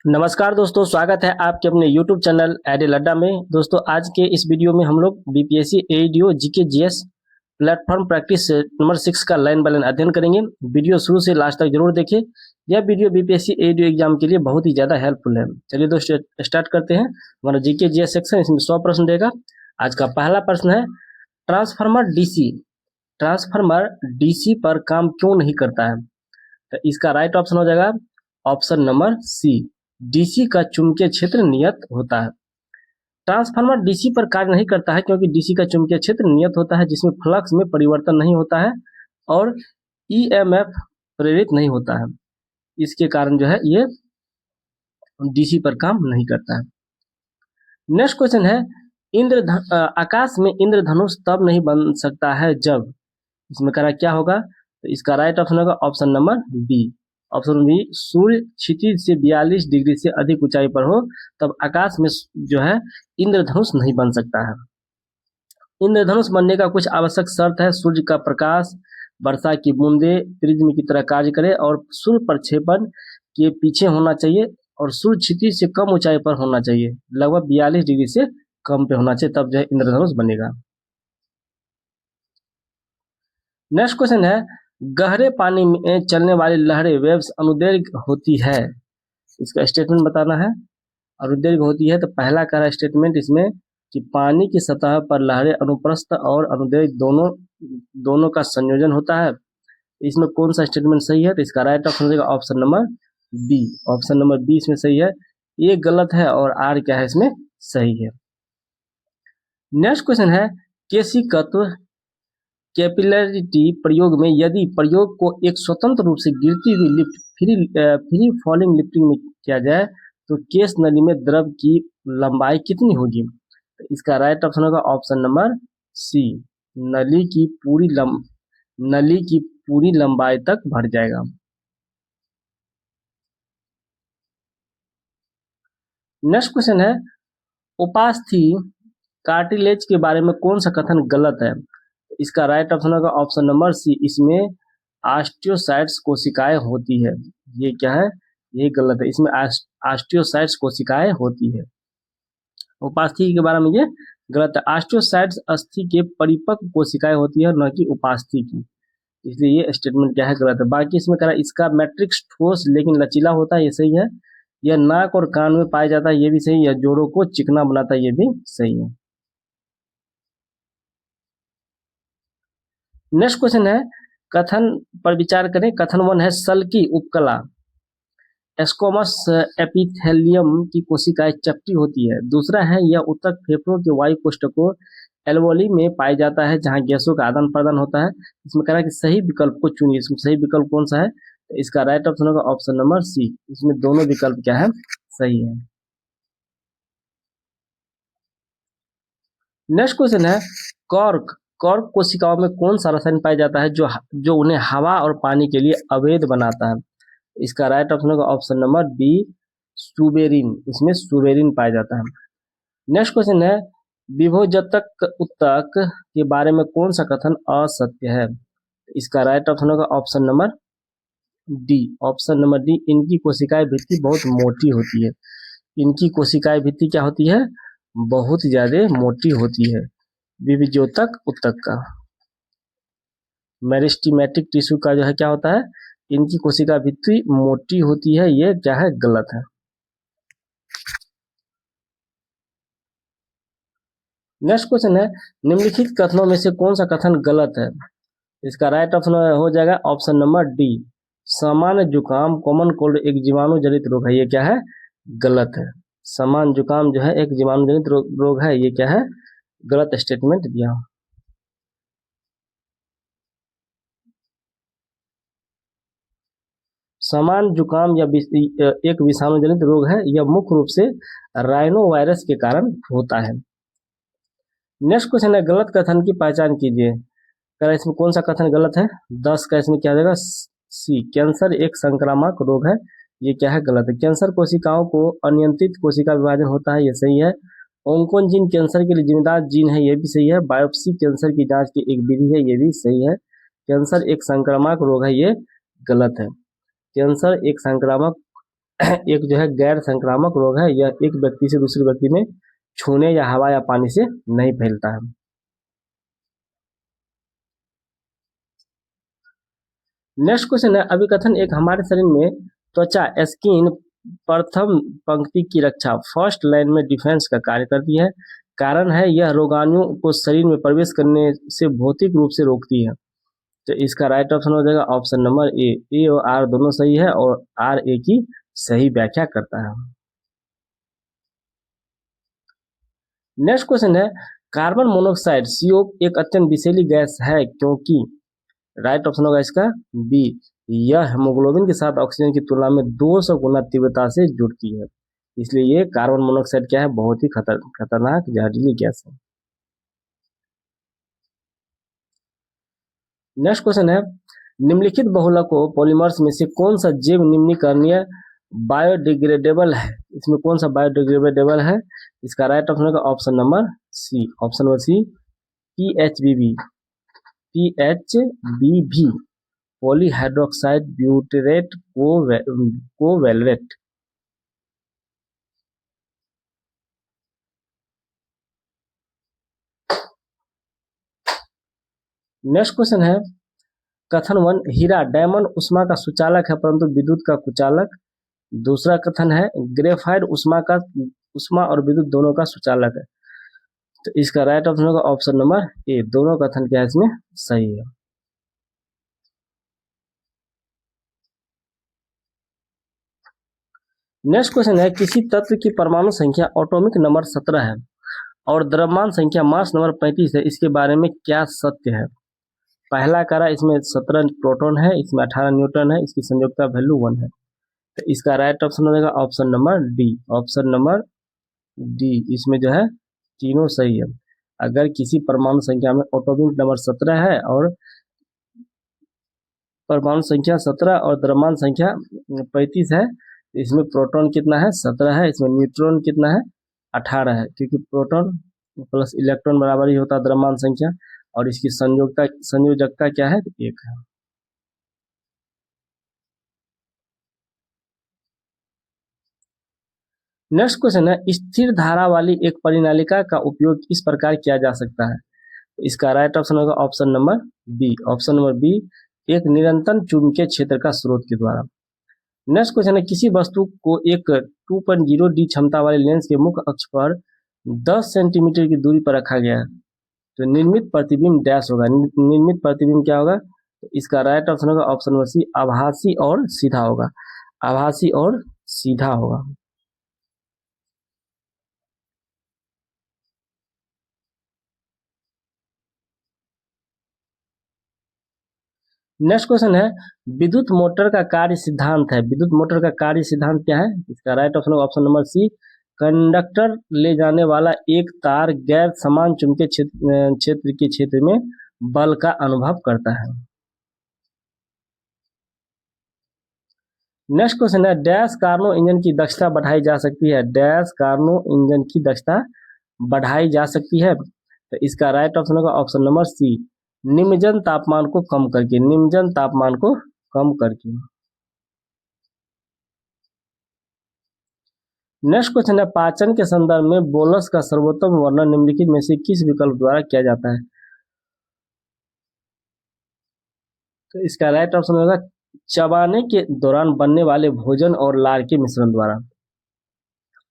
नमस्कार दोस्तों, स्वागत है आपके अपने YouTube चैनल एडे लड्डा में। दोस्तों, आज के इस वीडियो में हम लोग BPSC AEDO GK GS platform practice number 6 का लाइन बाय लाइन अध्ययन करेंगे। वीडियो शुरू से लास्ट तक जरूर देखें। यह वीडियो बीपीएससी एईडीओ एग्जाम के लिए बहुत ही ज़्यादा हेल्पफुल है। चलिए दोस्तों, स्टार्ट करते हैं। हमारा जीके जीएस सेक्शन, इसमें 100 प्रश्न देगा। आज का पहला प्रश्न है, ट्रांसफार्मर डीसी पर काम क्यों नहीं करता है? तो इसका राइट ऑप्शन हो जाएगा ऑप्शन नंबर सी, डीसी का चुंबकीय क्षेत्र नियत होता है। ट्रांसफार्मर डीसी पर कार्य नहीं करता है क्योंकि डीसी का चुंबकीय क्षेत्र नियत होता है, जिसमें फ्लक्स में परिवर्तन नहीं होता है और ईएमएफ प्रेरित नहीं होता है। इसके कारण जो है ये डीसी पर काम नहीं करता है। नेक्स्ट क्वेश्चन है, आकाश में इंद्रधनुष तब नहीं बन सकता है जब, इसमें कह रहा क्या होगा? तो इसका राइट ऑप्शन होगा option number B. Option B, सूर्य क्षितिज से 42 डिग्री से अधिक ऊंचाई पर हो तब आकाश में जो है इंद्रधनुष नहीं बन सकता है। इंद्रधनुष बनने का कुछ आवश्यक शर्त है, सूर्य का प्रकाश वर्षा की बूंदे प्रिज्म की तरह कार्य करे और सूर्य प्रक्षेपण के पीछे होना चाहिए और सूर्य क्षितिज से कम ऊंचाई पर होना चाहिए, लगभग 42 डिग्री से कम पे होना चाहिए, तब जो है इंद्रधनुष बनेगा। नेक्स्ट क्वेश्चन है, गहरे पानी में चलने वाली लहरें वेव्स अनुदैर्घ्य होती है, इसका स्टेटमेंट बताना है। अनुदैर्घ्य होती है तो पहला कह रहा स्टेटमेंट इसमें कि पानी की सतह पर लहरें अनुप्रस्थ और अनुदैर्घ्य दोनों का संयोजन होता है। इसमें कौन सा स्टेटमेंट सही है? तो इसका राइट ऑप्शन होगा option number B. Option number B इसमें सही है, ये गलत है और आर क्या है इसमें सही है। नेक्स्ट क्वेश्चन है, केशिकत्व कैपिलरिटी प्रयोग में यदि प्रयोग को एक स्वतंत्र रूप से गिरती हुई लिफ्ट फ्री फॉलिंग लिफ्टिंग में किया जाए तो केश नली में द्रव की लंबाई कितनी होगी? तो इसका राइट ऑप्शन होगा ऑप्शन नंबर सी, नली की पूरी लंबाई तक भर जाएगा। नेक्स्ट क्वेश्चन है, उपास्थि कार्टिलेज के बारे में कौन सा कथन गलत है? इसका राइट ऑप्शन होगा ऑप्शन नंबर सी, इसमें ऑस्टियोसाइट्स कोशिकाएं होती है। ये क्या है? ये गलत है, इसमें ऑस्टियोसाइट्स कोशिकाएं होती है। उपास्थि के बारे में ये गलत है, ऑस्टियोसाइट्स अस्थि के परिपक्व कोशिकाएं होती है, न कि उपास्थि की, इसलिए ये स्टेटमेंट क्या है गलत है। बाकी इसमें कह रहा है इसका मैट्रिक्स ठोस लेकिन लचीला होता है, ये सही है। यह नाक और कान में पाया जाता है, ये भी सही है। जोड़ों को चिकना बनाता है, ये भी सही है। नेक्स्ट क्वेश्चन है, कथन पर विचार करें। कथन 1 है, सल्की उपकला एस्कोमस एपिथेलियम की कोशिकाएं चपटी होती है। दूसरा है, यह उत्तक फेफड़ों के वायु कोष्ठकों एल्वोली में पाया जाता है जहां गैसों का आदान प्रदान होता है। इसमें कह रहा है कि सही विकल्प को चुनिए। इसमें सही विकल्प कौन सा है? तो इसका राइट ऑप्शन होगा ऑप्शन नंबर सी, इसमें दोनों विकल्प क्या है सही है। नेक्स्ट क्वेश्चन है, कॉर्क कोशिकाओं में कौन सा रसायन पाया जाता है जो उन्हें हवा और पानी के लिए अवैध बनाता है? इसका राइट ऑप्शन होगा ऑप्शन नंबर बी, सुबेरिन, इसमें सुबेरिन पाया जाता है। नेक्स्ट क्वेश्चन है, विभोजतक उत्तक के बारे में कौन सा कथन असत्य है? इसका राइट ऑप्शन होगा option number D. Option number D, इनकी कोशिकाएं भित्ति बहुत मोटी होती है। इनकी कोशिकाएं भित्ति क्या होती है? बहुत ज्यादा मोटी होती है। विभोजतक उत्तक का मेरिस्टेमेटिक टिश्यू का जो है क्या होता है? इनकी कोशिका भित्ति मोटी होती है, ये क्या है गलत है। नेक्स्ट क्वेश्चन है, निम्नलिखित कथनों में से कौन सा कथन गलत है? इसका राइट ऑप्शन हो जाएगा ऑप्शन नंबर डी, सामान्य जुकाम कॉमन कोल्ड एक जीवाणु जनित रोग है, ये क्या है गलत है। सामान्य जुकाम जो है एक जीवाणु जनित रोग है, ये क्या है गलत स्टेटमेंट दिया। सामान्य जुकाम या एक विषाणु जनित रोग है, यह मुख्य रूप से राइनो वायरस के कारण होता है। नेक्स्ट क्वेश्चन है, गलत कथन की पहचान कीजिए। इसमें कौन सा कथन गलत है? 10 का इसमें क्या हो जाएगा सी, कैंसर एक संक्रामक रोग है, ये क्या है गलत है। कैंसर कोशिकाओं को अनियंत्रित कोशिका विभाजन होता है, ये सही है। ओंकोन जीन कैंसर के लिए जिम्मेदार जीन है, ये भी सही है। बायोप्सी कैंसर की जांच की एक विधि है, ये भी सही है। कैंसर एक संक्रामक रोग है, ये गलत है। कैंसर एक संक्रामक एक जो है गैर संक्रामक रोग है, यह एक व्यक्ति से दूसरे व्यक्ति में छूने या हवा या पानी से नहीं फैलता है। नेक्स्ट क्वेश्चन है, अभिकथन एक हमारे शरीर में त्वचा स्किन प्रथम पंक्ति की रक्षा फर्स्ट लाइन में डिफेंस का कार्य करती है। कारण है यह रोगाणुओं को शरीर में प्रवेश करने से भौतिक रूप से रोकती है। तो इसका राइट ऑप्शन हो जाएगा ऑप्शन नंबर ए और आर दोनों सही है और आर ए की सही व्याख्या करता है। नेक्स्ट क्वेश्चन है, कार्बन मोनोऑक्साइड CO एक अत्यंत विषैली गैस है क्योंकि राइट ऑप्शन होगा इसका बी, यह हेमोग्लोबिन के साथ ऑक्सीजन की तुलना में 200 गुना तीव्रता से जुड़ती है, इसलिए ये कार्बन मोनोऑक्साइड क्या है, बहुत ही खतरनाक जहरीली गैस है। नेक्स्ट क्वेश्चन है, निम्नलिखित बहुलकों पॉलीमर्स में से कौन सा जैव निम्नीकरणीय बायोडिग्रेडेबल है, इसमें कौन सा बायोडिग्रेडेबल है, इसका राइट ऑप्शन होगा option number C, option number C PHBV polyhydroxide butyrate covalent. Next question है, कथन 1, हीरा डायमंड उष्मा का सुचालक है परंतु विद्युत का कुचालक। दूसरा कथन है, ग्रेफाइट उष्मा और विद्युत दोनों का सुचालक है। तो इसका राइट ऑप्शन होगा ऑप्शन नंबर ए, दोनों कथन क्या है इसमें सही है। नेक्स्ट क्वेश्चन है, किसी तत्व की परमाणु संख्या एटॉमिक नंबर 17 है और द्रव्यमान संख्या मास नंबर 35 है, इसके बारे में क्या सत्य है। पहला करा इसमें 17 प्रोटॉन है, इसमें 18 न्यूट्रॉन है, इसकी संयोजकता वैल्यू 1 है। तो इसका राइट ऑप्शन हो जाएगा option number D, option number D, इसमें जो है तीनों सही है। अगर किसी परमाणु संख्या में एटॉमिक नंबर 17 है और परमाणु संख्या 17 और द्रव्यमान संख्या 35 है, इसमें प्रोटॉन कितना है 17 है, इसमें न्यूट्रॉन कितना है 18 है, क्योंकि प्रोटॉन प्लस इलेक्ट्रॉन बराबर ही होता है द्रव्यमान संख्या, और इसकी संयोजकता क्या है 1 है। नेक्स्ट क्वेश्चन है, स्थिर धारा वाली एक परिनालिका का उपयोग इस प्रकार किया जा सकता है। इसका राइट ऑप्शन होगा option number B, option number B, एक निरंतर चुंबकीय क्षेत्र का स्रोत के द्वारा। नेक्स्ट क्वेश्चन है, किसी वस्तु को एक 2.0 डी क्षमता वाले लेंस के मुख्य अक्ष पर 10 सेंटीमीटर की दूरी पर रखा गया है, तो निर्मित प्रतिबिंब डैश होगा। निर्मित प्रतिबिंब क्या होगा, तो इसका राइट ऑप्शन होगा ऑप्शन नंबर सी, आभासी और सीधा होगा, आभासी और सीधा होगा। नेक्स्ट क्वेश्चन है, विद्युत मोटर का कार्य सिद्धांत है, विद्युत मोटर का कार्य सिद्धांत क्या है, इसका right option option number C, conductor ले जाने वाला एक तार गैर समान चुंबकीय क्षेत्र में बल का अनुभव करता है। नेक्स्ट क्वेश्चन है, डैश कार्नो इंजन की दक्षता बढ़ाई जा सकती है, डैश कार्नो इंजन की दक्षता बढ़ाई जा सकती है, तो इसका राइट ऑप्शन होगा ऑप्शन नंबर सी, निम्नजन तापमान को कम करके, निम्नजन तापमान को कम करके। नेक्स्ट क्वेश्चन है, पाचन के संदर्भ में बोलस का सर्वोत्तम वर्णन निम्नलिखित में से किस विकल्प द्वारा किया जाता है, तो इसका राइट ऑप्शन होगा चबाने के दौरान बनने वाले भोजन और लार के मिश्रण द्वारा।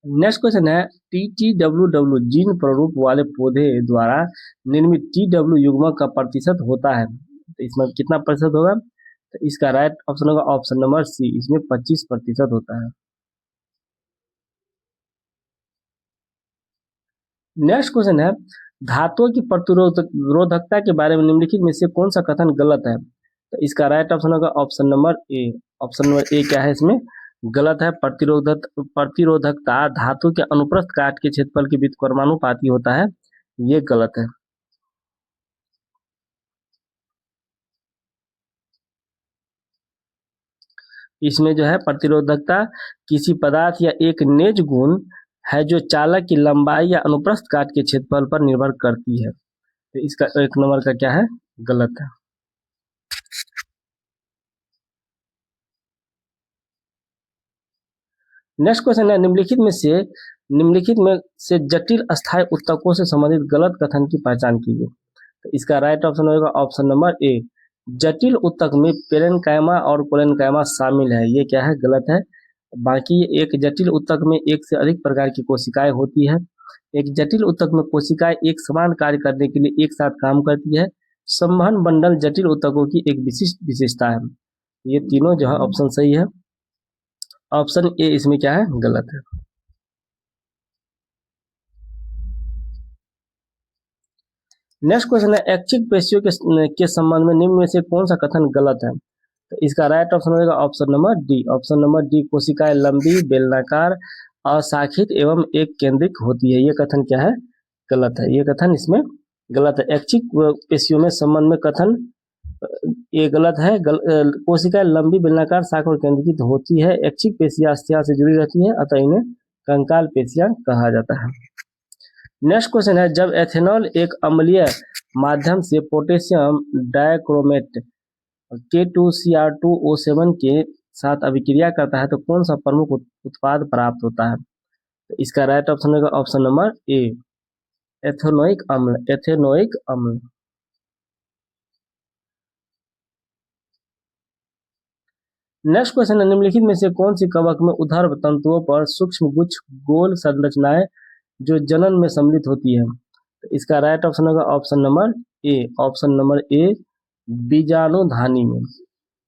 नेक्स्ट क्वेश्चन है, TTWW जीन प्रारूप वाले पौधे द्वारा निर्मित TW युग्मक का प्रतिशत होता है, तो इसमें कितना प्रतिशत होगा, तो इसका राइट ऑप्शन होगा ऑप्शन नंबर सी, इसमें 25% होता है। नेक्स्ट क्वेश्चन है, धातुओं की प्रतिरोधकता के बारे में निम्नलिखित में से कौन सा कथन गलत है, तो इसका राइट ऑप्शन होगा option number A, option number ए क्या है इसमें गलत है, प्रतिरोधकता धातु के अनुप्रस्थ काट के क्षेत्रफल के व्युत्क्रमानुपाती होता है, ये गलत है। इसमें जो है प्रतिरोधकता किसी पदार्थ या एक नेज गुण है जो चालक की लंबाई या अनुप्रस्थ काट के क्षेत्रफल पर निर्भर करती है, तो इसका 1 नंबर का क्या है गलत है। नेक्स्ट क्वेश्चन है निम्नलिखित में से जटिल अस्थायी उत्तकों से संबंधित गलत कथन की पहचान कीजिए। तो इसका राइट ऑप्शन होगा ऑप्शन नंबर ए। जटिल उत्तक में पेरेन्काइमा और कोलेन्काइमा शामिल है, ये क्या है, गलत है। बाकी एक जटिल उत्तक में एक से अधिक प्रकार की कोशिकाएं होती है। एक जटिल उत्तक में कोशिकाएं एक समान कार्य करने के लिए एक साथ काम करती है। संवहन मंडल जटिल उत्तकों की एक विशिष्ट विशेषता है। ये तीनों जो है ऑप्शन सही है। ऑप्शन ए इसमें क्या है, गलत है। नेक्स्ट क्वेश्चन है ऐच्छिक पेशियों के संबंध में निम्न में से कौन सा कथन गलत है। तो इसका राइट ऑप्शन होगा option number D. Option number D, कोशिकाएं लंबी, बेलनाकार, अशाखित एवं एक केंद्रिक होती है, ये कथन क्या है, गलत है। ये कथन इसमें गलत है। ऐच्छिक पेशियों में संबंध में कथन ये गलत है। कोशिकाएं लंबी, बेलनाकार, शाखा और केंद्रित होती है। ऐच्छिक पेशियां अस्थियां से जुड़ी रहती है, अतः इन्हें कंकाल पेशियां कहा जाता है। नेक्स्ट क्वेश्चन है जब एथेनॉल एक अम्लीय माध्यम से पोटेशियम डाइक्रोमेट K2Cr2O7 के साथ अभिक्रिया करता है तो कौन सा प्रमुख उत्पाद प्राप्त होता है। तो इसका राइट ऑप्शन होगा ऑप्शन नंबर ए, एथेनोइक अम्ल। एथेनोइक अम्ल। नेक्स्ट क्वेश्चन है निम्नलिखित में से कौन सी कवक में उदर तंतुओं पर सूक्ष्म गुच्छ गोल संरचनाएं जो जनन में सम्मिलित होती है। तो इसका राइट ऑप्शन होगा option number A. Option number A, बीजाणुधानी में।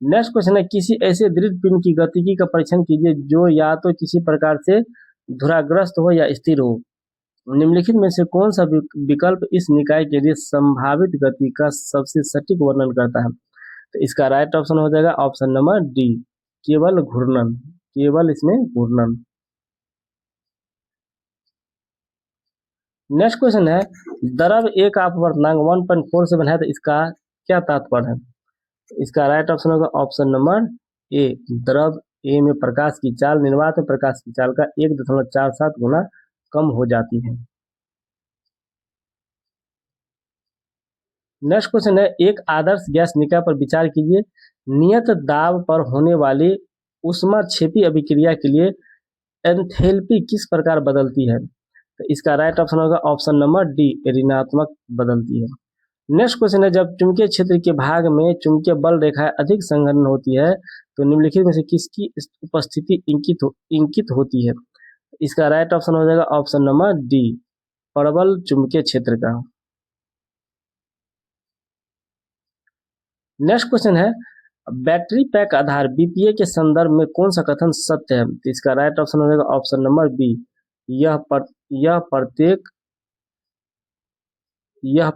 नेक्स्ट क्वेश्चन है किसी ऐसे दृढ़ पिंड की गतिकी का परीक्षण कीजिए जो या तो किसी प्रकार से धुराग्रस्त हो या स्थिर हो। निम्नलिखित में से कौन सा विकल्प इस निकाय के लिए संभावित गति का सबसे सटीक वर्णन करता है। तो इसका राइट ऑप्शन हो जाएगा ऑप्शन नंबर डी, केवल घूर्णन। केवल इसमें घूर्णन। नेक्स्ट क्वेश्चन है द्रव एक अपवर्तनांक 1.47 है, तो इसका क्या तात्पर्य है। इसका राइट ऑप्शन होगा ऑप्शन नंबर ए। द्रव ए में प्रकाश की चाल निर्वात में प्रकाश की चाल का 1.47 गुना कम हो जाती है। नेक्स्ट क्वेश्चन है एक आदर्श गैस निकाय पर विचार कीजिए। नियत दाब पर होने वाली ऊष्माक्षेपी अभिक्रिया के लिए एंथैल्पी किस प्रकार बदलती है। तो इसका राइट ऑप्शन होगा ऑप्शन नंबर डी, ऋणात्मक बदलती है। नेक्स्ट क्वेश्चन है जब चुंबकीय क्षेत्र के भाग में चुंबकीय बल रेखाएं अधिक संघनन होती है तो निम्नलिखित में से किसकी उपस्थिति इंकित होती है। इसका राइट ऑप्शन हो जाएगा ऑप्शन नंबर डी, प्रबल चुंबकीय क्षेत्र का। नेक्स्ट क्वेश्चन है बैटरी पैक आधार बीपीए के संदर्भ में कौन सा कथन सत्य है। तो इसका राइट ऑप्शन हो जाएगा ऑप्शन नंबर बी, यह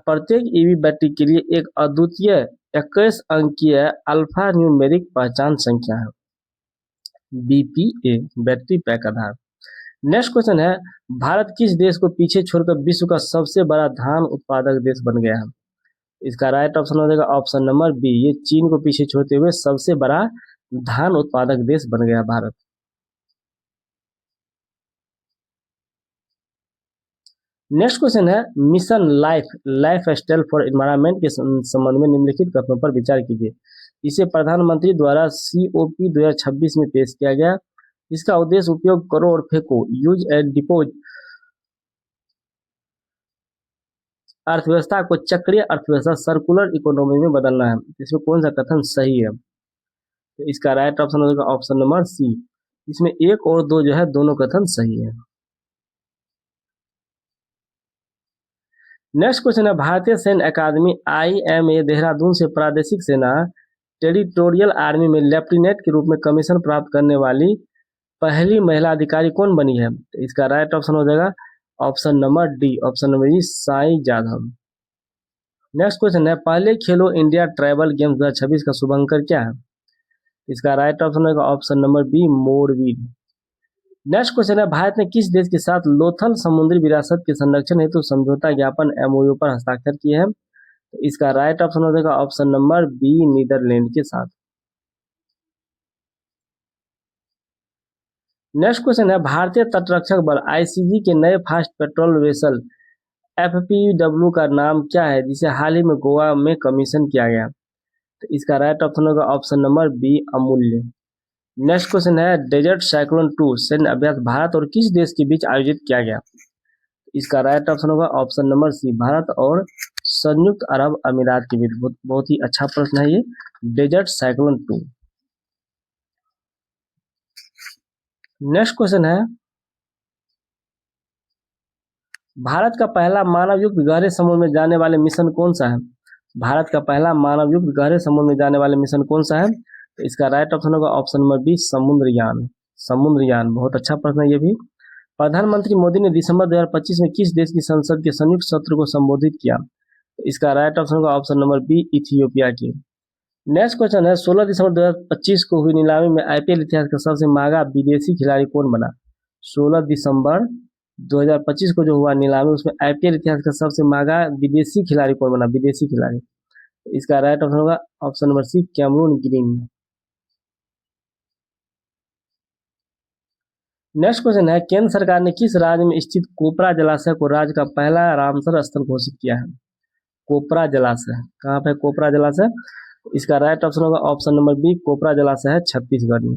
प्रत्येक ईवी बैटरी के लिए एक अद्वितीय 21 अंकीय अल्फा न्यूमेरिक पहचान संख्या है। बीपीए, बैटरी पैक आधार। नेक्स्ट क्वेश्चन है भारत किस देश को पीछे छोड़कर विश्व का सबसे बड़ा धान उत्पादक देश बन गया है। इसका राइट ऑप्शन हो जाएगा ऑप्शन नंबर बी, ये चीन को पीछे छोड़ते हुए सबसे बड़ा धान उत्पादक देश बन गया भारत। नेक्स्ट क्वेश्चन है mission life style for environment के संबंध में निम्नलिखित कथनों पर विचार कीजिए। इसे प्रधानमंत्री द्वारा COP 2026 में पेश किया गया। इसका उद्देश्य उपयोग करो और फेंको, यूज एंड डिपोज अर्थव्यवस्था को चक्रीय अर्थव्यवस्था सर्कुलर इकोनॉमी में बदलना है। इसमें कौन सा कथन सही है। तो इसका राइट ऑप्शन होगा ऑप्शन नंबर सी, इसमें 1 और 2 जो है दोनों कथन सही है। नेक्स्ट क्वेश्चन है भारतीय सैन्य अकादमी IMA देहरादून से प्रादेशिक सेना टेरिटोरियल आर्मी में लेफ्टिनेंट के रूप में कमीशन प्राप्त करने वाली पहली महिला अधिकारी कौन बनी है। तो इसका राइट ऑप्शन हो जाएगा option number D, option number D, Sai Jadhav. Next question है पहले खेलो इंडिया ट्राइबल गेम्स 2026 का शुभंकर क्या है। इसका राइट ऑप्शन होगा ऑप्शन नंबर बी, मोरवीर। नेक्स्ट क्वेश्चन है भारत ने किस देश के साथ लोथल समुद्री विरासत के संरक्षण हेतु समझौता ज्ञापन MOU पर हस्ताक्षर किए हैं। तो इसका राइट ऑप्शन हो जाएगा ऑप्शन नंबर बी, नीदरलैंड के साथ। नेक्स्ट क्वेश्चन है भारतीय तटरक्षक बल ICG के नए फास्ट पेट्रोल वेसल FPW का नाम क्या है जिसे हाल ही में गोवा में कमीशन किया गया। तो इसका राइट ऑप्शन होगा ऑप्शन नंबर बी, अमूल्य। नेक्स्ट क्वेश्चन है डेजर्ट साइक्लोन 2 सैन्य अभ्यास भारत और किस देश के बीच आयोजित किया गया? इसका राइट ऑप्शन होगा ऑप्शन नंबर सी, भारत और संयुक्त अरब अमीरात के बीच। बहुत ही अच्छा प्रश्न है ये, डेजर्ट साइक्लोन 2। नेक्स्ट क्वेश्चन है भारत का पहला मानव युक्त गहरे समुद्र में जाने वाले मिशन कौन सा है? भारत का पहला मानव युक्त गहरे समुद्र में जाने वाले मिशन कौन सा है? तो इसका राइट ऑप्शन होगा ऑप्शन नंबर बी, समुद्रयान। समुद्रयान बहुत अच्छा प्रश्न है ये भी। प्रधानमंत्री मोदी ने दिसंबर 2025 में किस देश की संसद के संयुक्त सत्र को संबोधित किया? तो इसका राइट ऑप्शन होगा ऑप्शन नंबर बी, इथियोपिया की। नेक्स्ट क्वेश्चन है 16 दिसंबर 2025 को हुई नीलामी में आईपीएल इतिहास का सबसे महंगा विदेशी खिलाड़ी कौन बना? 16 दिसंबर 2025 को जो हुआ नीलामी, उसमें आईपीएल इतिहास का सबसे महंगा विदेशी खिलाड़ी कौन बना? विदेशी खिलाड़ी। इसका राइट ऑप्शन होगा option number C, Cameron Green. Next question है केंद्र सरकार ने किस राज्य में स्थित कोपरा जलाशय को राज्य का पहला रामसर स्थल घोषित किया है? कोपरा जलाशय कहाँ पे? कोपरा जलाशय। इसका राइट ऑप्शन होगा ऑप्शन नंबर बी, कोपरा जलाशय है छत्तीसगढ़ में।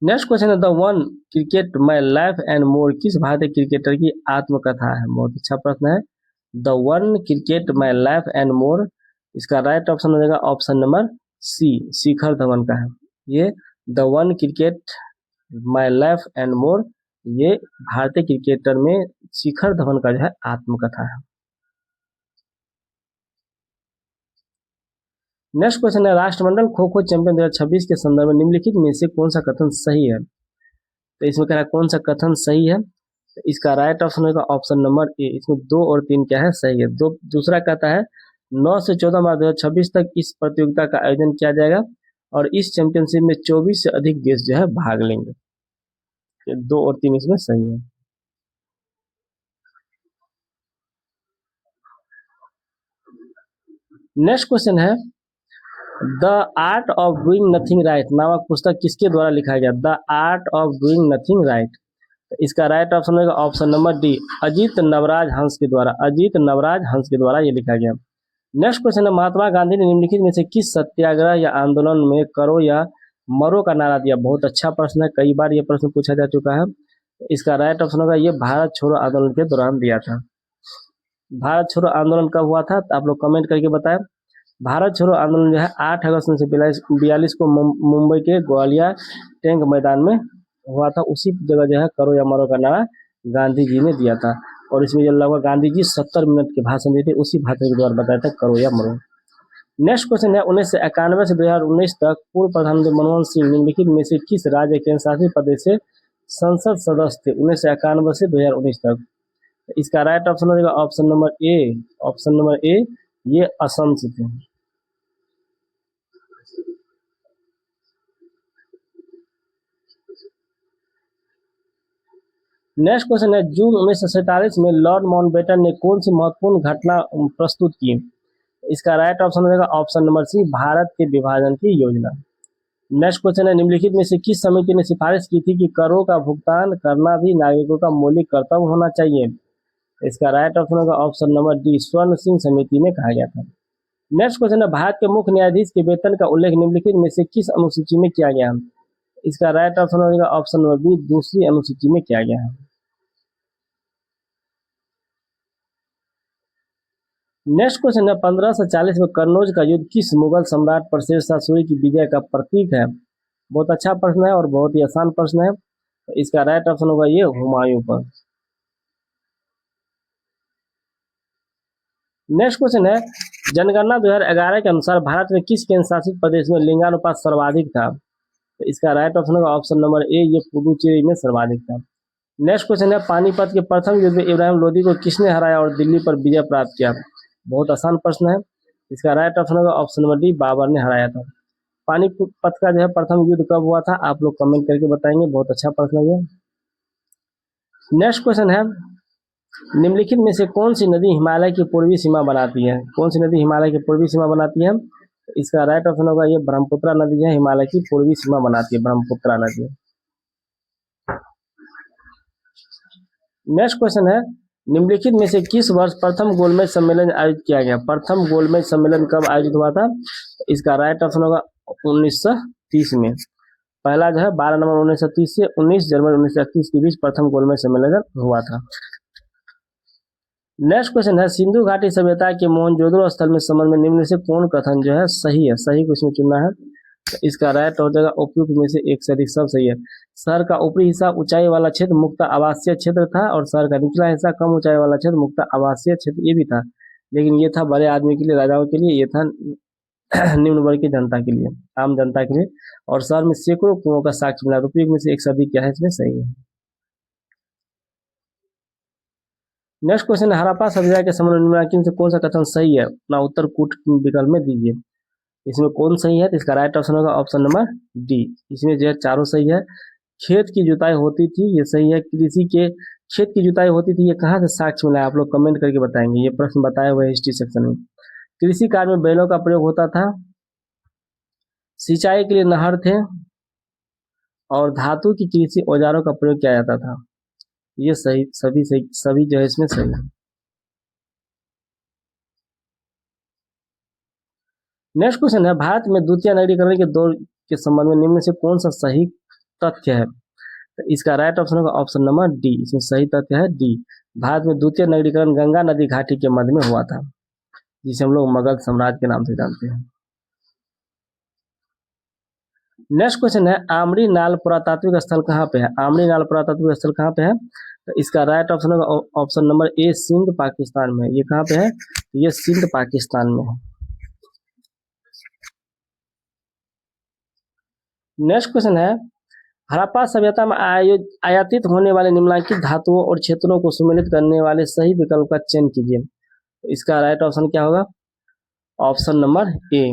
नेक्स्ट क्वेश्चन है the one cricket my life and more किस भारतीय क्रिकेटर की आत्मकथा है? बहुत अच्छा प्रश्न है, the one cricket my life and more. इसका राइट ऑप्शन हो जाएगा ऑप्शन नंबर सी, शिखर धवन का है ये। The one cricket my life and more ये भारतीय क्रिकेटर में शिखर धवन का जो है आत्मकथा है। नेक्स्ट क्वेश्चन है राष्ट्रमंडल खो खो चैंपियन 2026 के संदर्भ में निम्नलिखित में से कौन सा कथन सही है? तो इसमें कह रहा है कौन सा कथन सही है? तो इसका राइट ऑप्शन होगा ऑप्शन नंबर ए। इसमें 2 और 3 क्या है? सही है। दूसरा कहता है 9 से 14 मार्च 2026 तक इस प्रतियोगिता का आयोजन किया जाएगा और इस चैंपियनशिप में 24 से अधिक देश जो है भाग लेंगे। 2 और 3 इसमें सही है। नेक्स्ट क्वेश्चन है the art of doing nothing right नामक पुस्तक किसके द्वारा लिखा गया? The art of doing nothing right. इसका राइट ऑप्शन होगा option number D, Ajit Navraj हंस के द्वारा। अजीत नवराज हंस के द्वारा ये लिखा गया। नेक्स्ट क्वेश्चन है महात्मा गांधी ने निम्नलिखित में से किस सत्याग्रह या आंदोलन में करो या मरो का नारा दिया? बहुत अच्छा प्रश्न है, कई बार ये प्रश्न पूछा जा चुका है। इसका राइट ऑप्शन होगा ये भारत छोड़ो आंदोलन के दौरान दिया था। भारत छोड़ो आंदोलन कब हुआ था? तो आप लोग कमेंट करके बताएं। भारत छोड़ो आंदोलन जो है 8 अगस्त 1942 को मुंबई के ग्वालियर टैंक मैदान में हुआ था। उसी जगह जो है करो या मरो का नारा गांधी जी ने दिया था और इसमें जो लगभग गांधी जी 70 मिनट के भाषण दिए थे, उसी भाषण के द्वारा बताया था करो या मरो। नेक्स्ट क्वेश्चन है 1991 से 2019 तक पूर्व प्रधानमंत्री मनमोहन सिंह निम्नलिखित में से किस राज्य केंद्र शासित प्रदेश से संसद सदस्य थे 1991 से 2019 तक? इसका राइट ऑप्शन होगा option number A. Option number ए ये असम से थे। नेक्स्ट क्वेश्चन है जून 1947 में लॉर्ड माउंटबेटन ने कौन सी महत्वपूर्ण घटना प्रस्तुत की? इसका राइट ऑप्शन होगा ऑप्शन नंबर सी, भारत के विभाजन की योजना। नेक्स्ट क्वेश्चन है निम्नलिखित में से किस समिति ने सिफारिश की थी कि करों का भुगतान करना भी नागरिकों का मौलिक कर्तव्य होना चाहिए? इसका राइट ऑप्शन होगा ऑप्शन नंबर डी, स्वर्ण सिंह समिति ने कहा गया था। नेक्स्ट क्वेश्चन है भारत के मुख्य न्यायाधीश के वेतन का उल्लेख निम्नलिखित में से किस अनुसूची में किया गया? इसका राइट ऑप्शन होगा ऑप्शन नंबर बी, दूसरी अनुसूची में किया गया है। नेक्स्ट क्वेश्चन है 1540 में कन्नौज का युद्ध किस मुगल सम्राट पर शेर शाह सूरी की विजय का प्रतीक है? बहुत अच्छा प्रश्न है और बहुत ही आसान प्रश्न है। तो इसका राइट ऑप्शन होगा ये हुमायूं पर। नेक्स्ट क्वेश्चन है जनगणना 2011 के अनुसार भारत में किस केंद्र शासित प्रदेश में लिंगानुपात सर्वाधिक था? तो इसका राइट ऑप्शन होगा ऑप्शन नंबर ए, ये पुडुचेरी में सर्वाधिक था। नेक्स्ट क्वेश्चन है पानीपत के प्रथम युद्ध में इब्राहिम लोदी को किसने हराया और दिल्ली पर विजय प्राप्त किया? बहुत आसान प्रश्न है। इसका राइट ऑप्शन होगा ऑप्शन नंबर डी, बाबर ने हराया था। पानीपत का जो है प्रथम युद्ध कब हुआ था? आप लोग कमेंट करके बताएंगे, बहुत अच्छा प्रश्न है। नेक्स्ट क्वेश्चन है निम्नलिखित में से कौन सी नदी हिमालय की पूर्वी सीमा बनाती है? कौन सी नदी हिमालय की पूर्वी सीमा बनाती है? इसका राइट ऑप्शन होगा ये ब्रह्मपुत्रा नदी है हिमालय की पूर्वी सीमा बनाती है, ब्रह्मपुत्रा नदी। नेक्स्ट क्वेश्चन है निम्नलिखित में से किस वर्ष प्रथम गोलमेज सम्मेलन आयोजित किया गया? प्रथम गोलमेज सम्मेलन कब आयोजित हुआ था? इसका राइट ऑप्शन होगा 1930 में। पहला जो है 12 नवंबर 1930 से 19 जनवरी 1931 के बीच प्रथम गोलमेज सम्मेलन हुआ था। नेक्स्ट क्वेश्चन है, सिंधु घाटी सभ्यता के मोहनजोदड़ो स्थल में संबंध में निम्न से कौन कथन जो है सही है? सही को इसमें चुनना है। तो इसका राइट हो जाएगा उपयुक्त में से एक से अधिक सब सही है। शहर का ऊपरी हिस्सा ऊंचाई वाला क्षेत्र मुक्त आवासीय क्षेत्र था और शहर का निचला हिस्सा कम ऊंचाई वाला क्षेत्र मुक्त आवासीय क्षेत्र ये भी था, लेकिन ये था बड़े आदमी के लिए, राजाओं के लिए, ये था निम्न वर्ग की जनता के लिए, आम जनता के लिए। और शहर में सैकड़ों कुओं का साक्ष्य मिला। उपयुक्त में से एक से अधिक क्या है इसमें सही है। नेक्स्ट क्वेश्चन है, हड़प्पा सभ्यता के संबंध में निम्नलिखित से कौन सा कथन सही है? अपना उत्तर कूट विकल्प में दीजिए। इसमें कौन सही है? तो इसका राइट ऑप्शन होगा ऑप्शन नंबर डी। इसमें जो है चारों सही है। खेत की जुताई होती थी, ये सही है। कृषि के खेत की जुताई होती थी, ये कहाँ से साक्ष्य मिला है? आप लोग कमेंट करके बताएंगे। ये प्रश्न बताया हुआ है हिस्ट्री सेक्शन में। कृषि कार्य में बैलों का प्रयोग होता था। सिंचाई के लिए नहर थे और धातु की कृषि औजारों का प्रयोग किया जाता था। ये सही, सभी जो है इसमें सही है। नेक्स्ट क्वेश्चन है, भारत में द्वितीय नगरीकरण के दौर के संबंध में निम्न से कौन सा सही तथ्य है? तो इसका राइट ऑप्शन होगा ऑप्शन नंबर डी। इसमें सही तथ्य है डी। भारत में द्वितीय नगरीकरण गंगा नदी घाटी के मध्य में हुआ था, जिसे हम लोग मुगल साम्राज्य के नाम से जानते हैं। नेक्स्ट क्वेश्चन है, आमरी नाल पुरातात्विक स्थल कहाँ पे है? आमरी नाल पुरातात्विक स्थल कहाँ पे है? तो इसका राइट ऑप्शन होगा option number A, Sindh Pakistan में। ये कहाँ पे है? ये सिंध पाकिस्तान में है। नेक्स्ट क्वेश्चन है, हड़प्पा सभ्यता में आयातित होने वाले निम्नलिखित धातुओं और क्षेत्रों को सम्मिलित करने वाले सही विकल्प का चयन कीजिए। तो इसका राइट ऑप्शन क्या होगा? Option number A.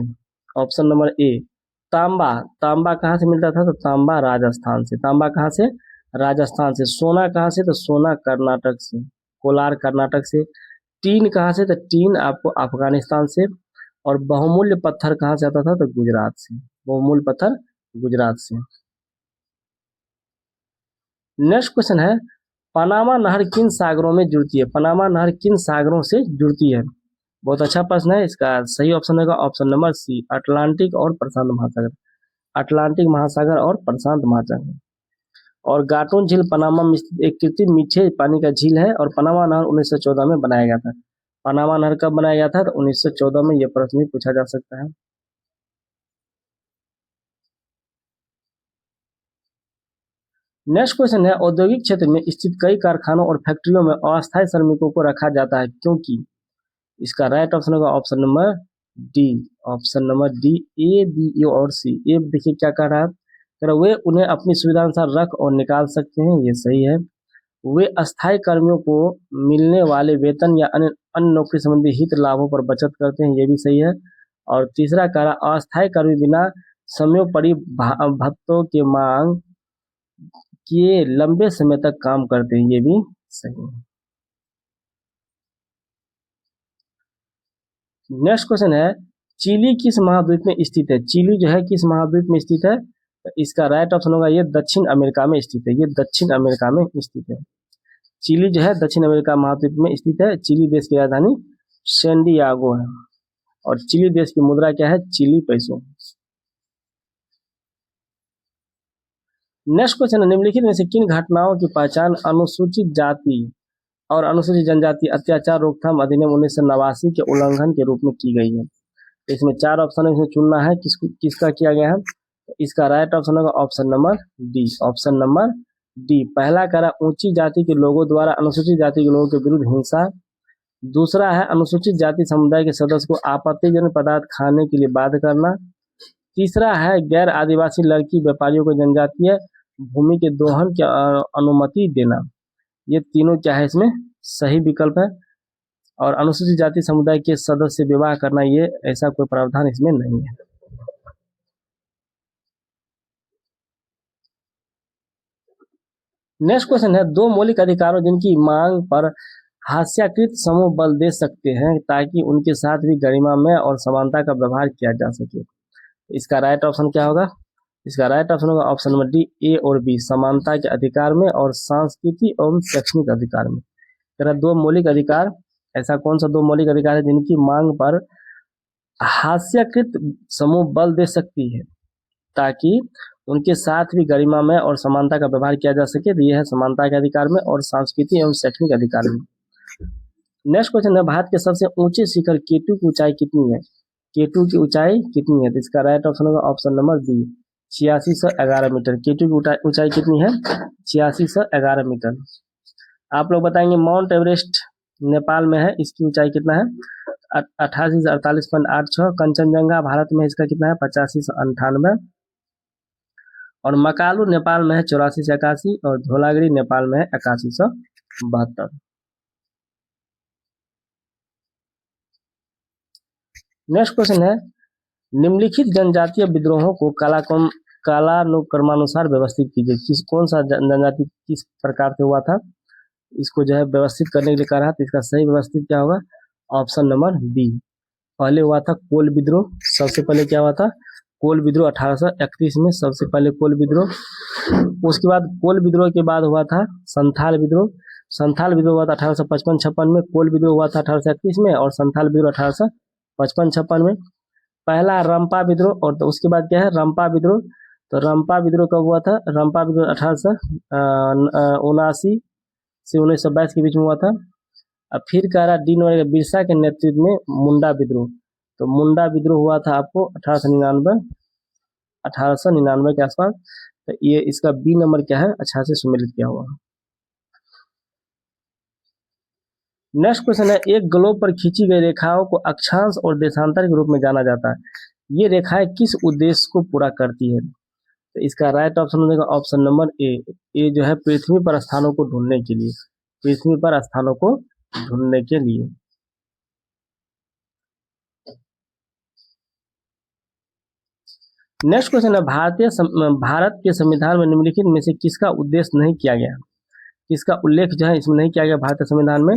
Option number ए, तांबा। तांबा कहाँ से मिलता था? तो तांबा राजस्थान से। तांबा कहाँ से? राजस्थान से। सोना कहाँ से? तो सोना कर्नाटक से, कोलार कर्नाटक से। टीन कहाँ से? तो टीन आपको अफगानिस्तान से। और बहुमूल्य पत्थर कहाँ से आता था? तो गुजरात से। बहुमूल्य पत्थर गुजरात से। नेक्स्ट क्वेश्चन है, पनामा नहर किन सागरों में जुड़ती है? पनामा नहर किन सागरों से जुड़ती है? बहुत अच्छा प्रश्न है। इसका सही ऑप्शन होगा ऑप्शन नंबर सी, अटलांटिक और प्रशांत महासागर। अटलांटिक महासागर और प्रशांत महासागर। और गाटून झील पनामा में स्थित एक कृत्रिम मीठे पानी का झील है और पनामा नहर 1914 में बनाया गया था। पनामा नहर कब बनाया गया था? तो 1914 में। यह प्रश्न भी पूछा जा सकता है। नेक्स्ट क्वेश्चन है, औद्योगिक क्षेत्र में स्थित कई कारखानों और फैक्ट्रियों में अस्थायी श्रमिकों को रखा जाता है क्योंकि? इसका राइट ऑप्शन होगा option number D. Option number D, A, B और सी। ए देखिए क्या कह रहा है, कह रहा वे उन्हें अपनी सुविधा अनुसार रख और निकाल सकते हैं, ये सही है। वे अस्थायी कर्मियों को मिलने वाले वेतन या अन्य नौकरी संबंधी हित लाभों पर बचत करते हैं, ये भी सही है। और तीसरा कह रहा अस्थायी कर्मी बिना समयोपरि भत्तों के मांग किए लंबे समय तक काम करते हैं, ये भी सही है। नेक्स्ट क्वेश्चन है, चिली किस महाद्वीप में स्थित है? चिली जो है किस महाद्वीप में स्थित है? तो इसका राइट ऑप्शन होगा ये दक्षिण अमेरिका में स्थित है। ये दक्षिण अमेरिका में स्थित है। चिली जो है दक्षिण अमेरिका महाद्वीप में स्थित है। चिली देश की राजधानी सैन डिएगो है और चिली देश की मुद्रा क्या है? चिली पैसो। नेक्स्ट क्वेश्चन है, निम्नलिखित में से किन घटनाओं की पहचान अनुसूचित जाति और अनुसूचित जनजाति अत्याचार रोकथाम अधिनियम 1989 के उल्लंघन के रूप में की गई है? इसमें चार ऑप्शन है, इसमें चुनना है किसका किया गया है। तो इसका राइट ऑप्शन होगा option number D. Option number D. पहला कह रहा ऊंची जाति के लोगों द्वारा अनुसूचित जाति के लोगों के विरुद्ध हिंसा। दूसरा है अनुसूचित जाति समुदाय के सदस्य को आपत्तिजनक पदार्थ खाने के लिए बाध्य करना। तीसरा है गैर आदिवासी लड़की व्यापारियों को जनजातीय भूमि के दोहन की अनुमति देना। ये तीनों क्या है इसमें सही विकल्प है। और अनुसूचित जाति समुदाय के सदस्य से विवाह करना, ये ऐसा कोई प्रावधान इसमें नहीं है। नेक्स्ट क्वेश्चन है, दो मौलिक अधिकारों जिनकी मांग पर हास्याकृत समूह बल दे सकते हैं ताकि उनके साथ भी गरिमा में और समानता का व्यवहार किया जा सके। इसका राइट ऑप्शन क्या होगा? इसका राइट ऑप्शन होगा ऑप्शन नंबर डी, ए और बी। समानता के अधिकार में और सांस्कृतिक एवं शैक्षणिक अधिकार में। तेरा दो मौलिक अधिकार, ऐसा कौन सा दो मौलिक अधिकार है जिनकी मांग पर हास्याकृत समूह बल दे सकती है ताकि उनके साथ भी गरिमामय और समानता का व्यवहार किया जा सके, तो यह है समानता के अधिकार में और सांस्कृतिक एवं शैक्षणिक अधिकार में। नेक्स्ट क्वेश्चन है, भारत के सबसे ऊंचे शिखर केटू की ऊंचाई कितनी है? केटू की ऊंचाई कितनी है? तो इसका राइट ऑप्शन होगा ऑप्शन नंबर बी, 8611 मीटर। केटू की ऊंचाई कितनी है? 8611 मीटर। आप लोग बताएंगे माउंट एवरेस्ट नेपाल में है, इसकी ऊंचाई कितना है? 8848.86। कंचनजंगा भारत में इसका कितना है? 8598। और मकालू नेपाल में है 8481 और धौलागिरी नेपाल में है 8172। नेक्स्ट क्वेश्चन है, निम्नलिखित जनजातीय विद्रोहों को कालानुक्रमानुसार व्यवस्थित कीजिए। कौन सा जनजाति किस प्रकार से हुआ था, इसको जो है व्यवस्थित करने के लिए कहा, तो इसका सही व्यवस्थित क्या होगा? Option number B. पहले हुआ था कोल विद्रोह। सबसे पहले क्या हुआ था? कोल विद्रोह 1831 में सबसे पहले कोल विद्रोह। उसके बाद कोल विद्रोह के बाद हुआ था संथाल विद्रोह। संथाल विद्रोह हुआ था 1855-56 में। कोल विद्रोह हुआ था 1831 में और संथाल विद्रोह 1855-56 में। पहला रंपा विद्रोह, और तो उसके बाद क्या है? रंपा विद्रोह। तो रंपा विद्रोह कब हुआ था? रंपा विद्रोह 1879 से 1922 के बीच में हुआ था। अब फिर कह रहा डीन बिरसा के नेतृत्व में मुंडा विद्रोह। तो मुंडा विद्रोह हुआ था आपको 1899 के आसपास। तो ये इसका बी नंबर क्या है? अच्छा से सुमेलित किया हुआ। नेक्स्ट क्वेश्चन है, एक ग्लोब पर खींची गई रेखाओं को अक्षांश और देशांतर के रूप में जाना जाता है। ये रेखाएं किस उद्देश्य को पूरा करती है? तो इसका राइट ऑप्शन हो जाएगा ऑप्शन नंबर ए। ये जो है पृथ्वी पर स्थानों को ढूंढने के लिए, पृथ्वी पर स्थानों को ढूंढने के लिए। नेक्स्ट क्वेश्चन है, भारत के संविधान में निम्नलिखित में से किसका उद्देश्य नहीं किया गया? किसका उल्लेख जो है इसमें नहीं किया गया भारतीय संविधान में?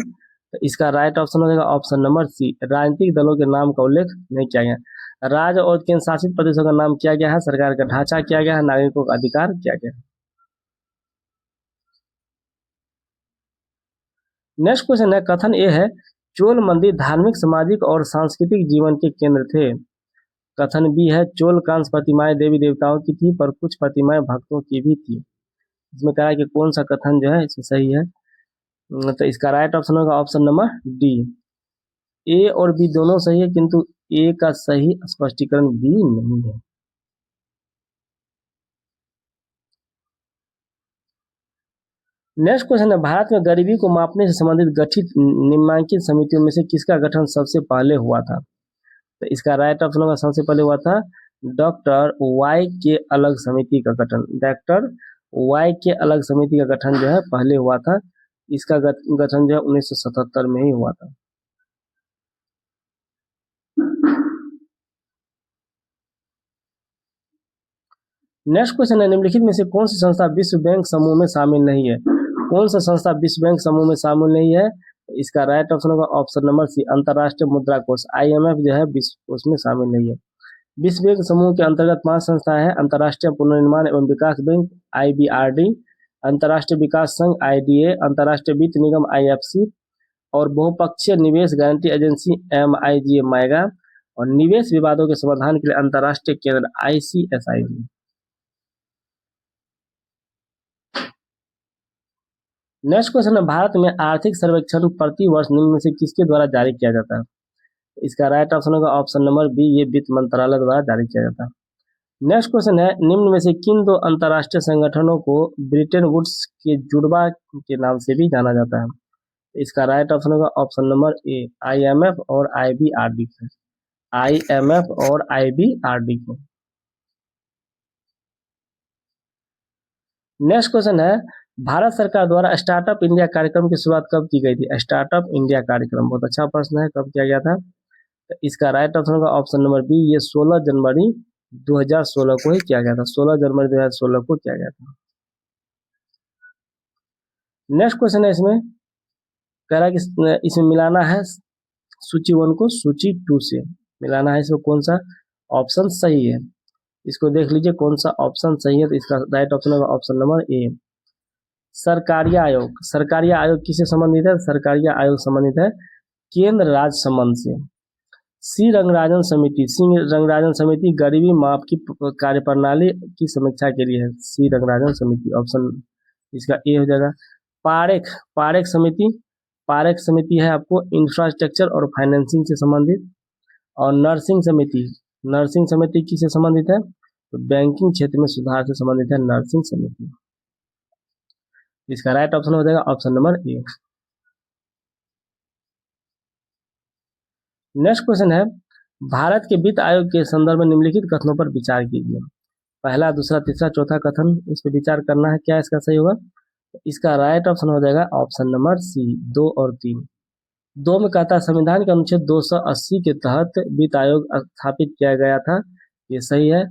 तो इसका राइट ऑप्शन हो जाएगा ऑप्शन नंबर सी, राजनीतिक दलों के नाम का उल्लेख नहीं किया गया। राज्य और केंद्र शासित प्रदेशों का नाम किया गया है, सरकार का ढांचा किया गया है, नागरिकों का अधिकार किया गया है। नेक्स्ट क्वेश्चन है, कथन ये है, चोल मंदिर धार्मिक, सामाजिक और सांस्कृतिक जीवन के केंद्र थे। कथन बी है, चोल कांस्य प्रतिमाएं देवी देवताओं की थी पर कुछ प्रतिमाएं भक्तों की भी थी। इसमें कहा है कि कौन सा कथन जो है इसमें सही है? तो इसका राइट ऑप्शन होगा ऑप्शन नंबर डी। ए और बी दोनों सही है, किंतु ए का सही स्पष्टीकरण बी नहीं है। नेक्स्ट क्वेश्चन है, भारत में गरीबी को मापने से संबंधित गठित निम्नलिखित समितियों में से किसका गठन सबसे पहले हुआ था? तो इसका राइट ऑप्शन होगा सबसे पहले हुआ था डॉक्टर वाई के अलग समिति का गठन। डॉक्टर वाई के अलग समिति का गठन जो है पहले हुआ था। इसका गठन जो है 1977 में ही हुआ था। नेक्स्ट क्वेश्चन है, निम्नलिखित में से कौन सी संस्था विश्व बैंक समूह में शामिल नहीं है? कौन सा संस्था विश्व बैंक समूह में शामिल नहीं है? इसका राइट ऑप्शन होगा ऑप्शन नंबर सी, अंतर्राष्ट्रीय मुद्रा कोष IMF जो है विश्व कोष में शामिल नहीं है। विश्व बैंक समूह के अंतर्गत 5 संस्थाएं हैं, अंतर्राष्ट्रीय पुनर्निर्माण एवं विकास बैंक IBRD, अंतर्राष्ट्रीय विकास संघ IDA, अंतर्राष्ट्रीय वित्त निगम IFC और बहुपक्षीय निवेश गारंटी एजेंसी MIGA माइगा और निवेश विवादों के समाधान के लिए अंतर्राष्ट्रीय केंद्र ICSID। नेक्स्ट क्वेश्चन है, भारत में आर्थिक सर्वेक्षण प्रति वर्ष निम्न में से किसके द्वारा जारी किया जाता है? इसका राइट ऑप्शन होगा ऑप्शन नंबर बी, ये वित्त मंत्रालय द्वारा जारी किया जाता है। नेक्स्ट क्वेश्चन है, निम्न में से किन 2 अंतर्राष्ट्रीय संगठनों को ब्रिटेन वुड्स के जुड़वा के नाम से भी जाना जाता है? इसका राइट ऑप्शन होगा ऑप्शन नंबर ए, IMF और IBRD को। IMF और IBRD को। नेक्स्ट क्वेश्चन है, भारत सरकार द्वारा स्टार्टअप इंडिया कार्यक्रम की शुरुआत कब की गई थी? स्टार्टअप इंडिया कार्यक्रम बहुत अच्छा प्रश्न है, कब किया गया था? तो इसका राइट ऑप्शन होगा ऑप्शन नंबर बी, ये 16 जनवरी 2016 को ही किया गया था। 16 जनवरी 2016 को किया गया था। नेक्स्ट क्वेश्चन है, इसमें कह रहा है कि इसमें मिलाना है सूची 1 को सूची 2 से, मिलाना है। इसमें कौन सा ऑप्शन सही है इसको देख लीजिए, कौन सा ऑप्शन सही है। तो इसका राइट ऑप्शन होगा ऑप्शन नंबर ए, सरकारिया आयोग। सरकारिया आयोग किससे संबंधित है? सरकारिया आयोग संबंधित है केंद्र राज्य संबंध से। सी रंगराजन समिति, सी रंगराजन समिति गरीबी माफ की कार्यप्रणाली की समीक्षा के लिए है। सी रंगराजन समिति, ऑप्शन इसका ए हो जाएगा। पारेख, पारेख समिति, पारेख समिति है आपको इंफ्रास्ट्रक्चर और फाइनेंसिंग से संबंधित। और नर्सिंग समिति, नर्सिंग समिति किससे संबंधित है? तो बैंकिंग क्षेत्र में सुधार से संबंधित है नर्सिंग समिति। इसका राइट ऑप्शन हो जाएगा ऑप्शन नंबर ए। नेक्स्ट क्वेश्चन है, भारत के वित्त आयोग के संदर्भ में निम्नलिखित कथनों पर विचार कीजिए। पहला, दूसरा, तीसरा, चौथा कथन, इस पर विचार करना है, क्या इसका सही होगा? इसका राइट ऑप्शन हो जाएगा ऑप्शन नंबर सी, 2 और 3। 2 में कहता है संविधान के अनुच्छेद 280 के तहत वित्त आयोग स्थापित किया गया था, ये सही है।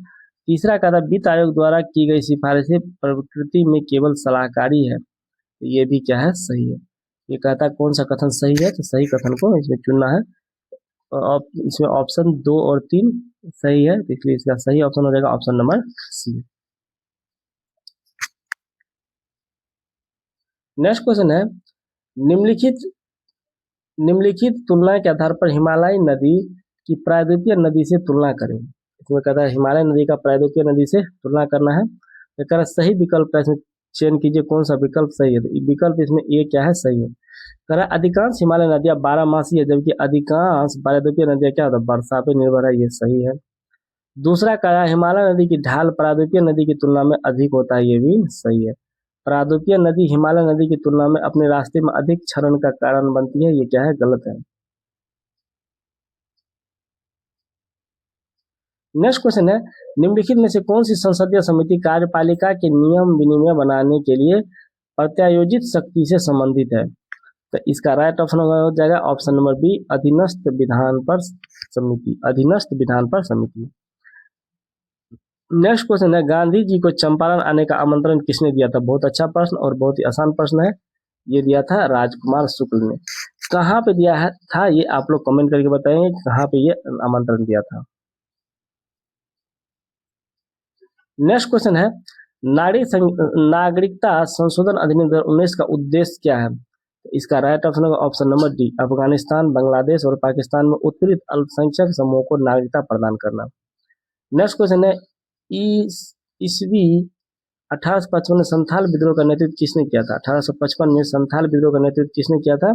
तीसरा कहता है वित्त आयोग द्वारा की गई सिफारिशें प्रकृति में केवल सलाहकारी है, ये भी क्या है? सही है। ये कहता है कौन सा कथन सही है, तो सही कथन को इसमें चुनना है। इसमें ऑप्शन 2 और 3 सही है, तो इसलिए इसका सही ऑप्शन हो जाएगा option number C. Next question है, निम्नलिखित तुलना के आधार पर हिमालय नदी की प्रायद्वीपीय नदी से तुलना करें। इसमें कहता है हिमालय नदी का प्रायद्वीपीय नदी से तुलना करना है। तो कह रहा सही विकल्प का इसमें चयन कीजिए, कौन सा विकल्प सही है? तो विकल्प इसमें ए क्या है? सही है। कह रहा अधिकांश हिमालय नदियां 12 मासी है, जबकि अधिकांश प्रायद्वीपीय नदियां क्या होता है? वर्षा पे निर्भर है, ये सही है। दूसरा कह रहा हिमालय नदी की ढाल प्रायद्वीपीय नदी की तुलना में अधिक होता है, ये भी सही है। प्रायद्वीपीय नदी हिमालय नदी की तुलना में अपने रास्ते में अधिक क्षरण का कारण बनती है, ये क्या है? गलत है। नेक्स्ट क्वेश्चन है, निम्नलिखित में से कौन सी संसदीय समिति कार्यपालिका के नियम विनिमय बनाने के लिए प्रत्यायोजित शक्ति से संबंधित है? तो इसका राइट ऑप्शन हो जाएगा ऑप्शन नंबर बी, अधीनस्थ विधान पर समिति, अधीनस्थ विधान पर समिति। नेक्स्ट क्वेश्चन है, गांधी जी को चंपारण आने का आमंत्रण किसने दिया था? बहुत अच्छा प्रश्न और बहुत ही आसान प्रश्न है। ये दिया था राजकुमार शुक्ल ने। कहाँ पे दिया है था, ये आप लोग कमेंट करके बताएंगे कहाँ पे ये आमंत्रण दिया था। नेक्स्ट क्वेश्चन है, नागरिकता संशोधन अधिनियम 2019 का उद्देश्य क्या है? इसका राइट ऑप्शन होगा option number D, Afghanistan, Bangladesh और पाकिस्तान में उत्पीड़ित अल्पसंख्यक समूहों को नागरिकता प्रदान करना। नेक्स्ट क्वेश्चन है, ईस्वी 1855 में संथाल विद्रोह का नेतृत्व किसने किया था? 1855 में संथाल विद्रोह का नेतृत्व किसने किया था?